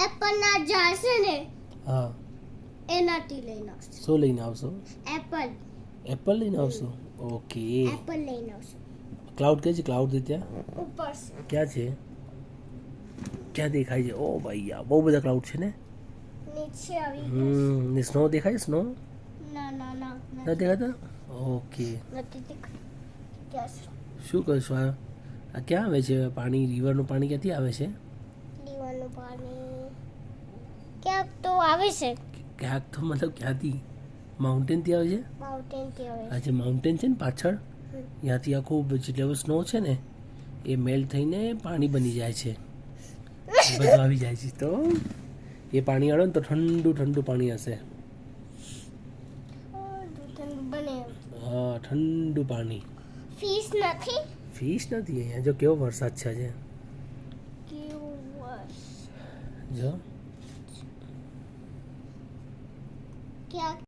Apple ના ઝાડ છે ને હા એનાથી લઈને આવશું. શું લઈને આવશો? એપલ એપલ લઈને આવશો? ઓકે. એપલ લઈને આવશું. ક્લાઉડ કે છે? ક્લાઉડ ત્યાં ઉપર છે. ક્યાં છે? ક્યાં દેખાય છે? ઓ ભાઈ આ બહુ બધા ક્લાઉડ છે ને. નીચે આવી ગયા ને સ્નો દેખાય? સ્નો છે. ના ના ના નથી દેખાતા? ઓકે. નથી દેખાતું. ક્યાં છે? શું કરશો આ ક્યાં આવે છે પાણી? રિવરનું પાણી ક્યાંથી આવે છે? દીવાનું પાણી ક્યાંક તો આવે છે. ક્યાંક તો મતલબ ક્યાંથી? માઉન્ટેનથી આવે છે? માઉન્ટેન થી આવે આ જે માઉન્ટેન છે ને પાછળ ત્યાંથી આખું જેટલો સ્નો છે ને એ મેલ્ટ થઈને પાણી બની જાય છે, બધું આવી જાય છે. તો એ પાણી આવે ને તો ઠંડુ ઠંડુ પાણી હશે. બને હા ઠંડુ પાણી. ફીસ નથી. ફિશ નથી અહીંયા. જો કેવો વરસાદ છે આજે. જો ક્યાંક